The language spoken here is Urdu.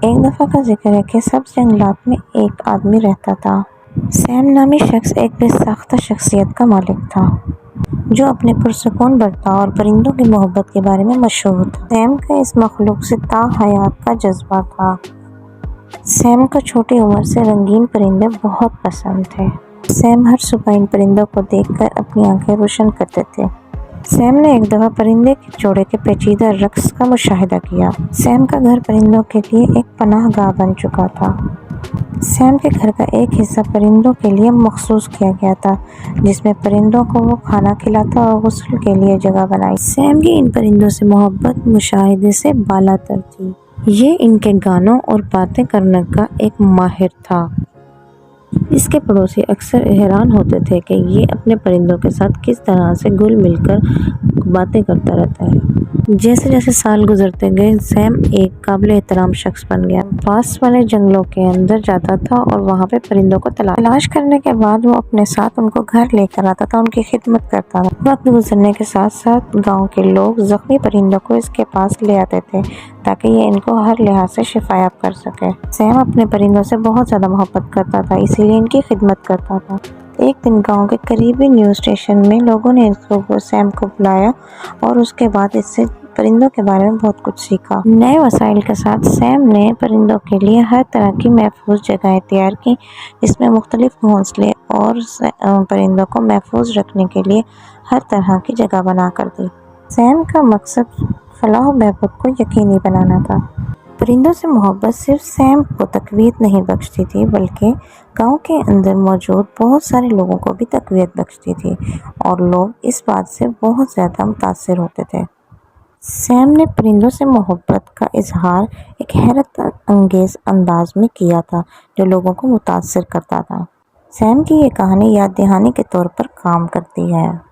ایک دفعہ کا ذکر ہے کہ سبز جنگلات میں ایک آدمی رہتا تھا۔ سیم نامی شخص ایک بے ساختہ شخصیت کا مالک تھا جو اپنے پرسکون برتاؤ اور پرندوں کی محبت کے بارے میں مشہور تھا۔ سیم کا اس مخلوق سے تاحیات کا جذبہ تھا۔ سیم کو چھوٹی عمر سے رنگین پرندے بہت پسند تھے۔ سیم ہر صبح ان پرندوں کو دیکھ کر اپنی آنکھیں روشن کرتے تھے۔ سیم نے ایک دفعہ پرندے کے جوڑے کے پیچیدہ رقص کا مشاہدہ کیا۔ سیم کا گھر پرندوں کے لیے ایک پناہ گاہ بن چکا تھا۔ سیم کے گھر کا ایک حصہ پرندوں کے لیے مخصوص کیا گیا تھا جس میں پرندوں کو وہ کھانا کھلاتا اور غسل کے لیے جگہ بنائی۔ سیم کی ان پرندوں سے محبت مشاہدے سے بالاتر تھی۔ یہ ان کے گانوں اور باتیں کرنے کا ایک ماہر تھا۔ اس کے پڑوسی اکثر حیران ہوتے تھے کہ یہ اپنے پرندوں کے ساتھ کس طرح سے گل مل کر باتیں کرتا رہتا ہے۔ جیسے جیسے سال گزرتے گئے سیم ایک قابل احترام شخص بن گیا۔ پاس والے جنگلوں کے اندر جاتا تھا اور وہاں پہ پرندوں کو تلاش کرنے کے بعد وہ اپنے ساتھ ان کو گھر لے کر آتا تھا، ان کی خدمت کرتا تھا۔ وقت گزرنے کے ساتھ ساتھ گاؤں کے لوگ زخمی پرندوں کو اس کے پاس لے آتے تھے تاکہ یہ ان کو ہر لحاظ سے شفا یاب کر سکے۔ سیم اپنے پرندوں سے بہت زیادہ محبت کرتا تھا، اسی لیے ان کی خدمت کرتا تھا۔ ایک دن گاؤں کے قریبی نیوز اسٹیشن میں لوگوں نے سیم کو بلایا اور اس کے بعد اس سے پرندوں کے بارے میں بہت کچھ سیکھا۔ نئے وسائل کے ساتھ سیم نے پرندوں کے لیے ہر طرح کی محفوظ جگہیں تیار کی جس میں مختلف گھونسلے اور پرندوں کو محفوظ رکھنے کے لیے ہر طرح کی جگہ بنا کر دی۔ سیم کا مقصد فلاح و بہبود کو یقینی بنانا تھا۔ پرندوں سے محبت صرف سیم کو تقویت نہیں بخشتی تھی بلکہ گاؤں کے اندر موجود بہت سارے لوگوں کو بھی تقویت بخشتی تھی اور لوگ اس بات سے بہت زیادہ متاثر ہوتے تھے۔ سیم نے پرندوں سے محبت کا اظہار ایک حیرت انگیز انداز میں کیا تھا جو لوگوں کو متاثر کرتا تھا۔ سیم کی یہ کہانی یاد دہانی کے طور پر کام کرتی ہے۔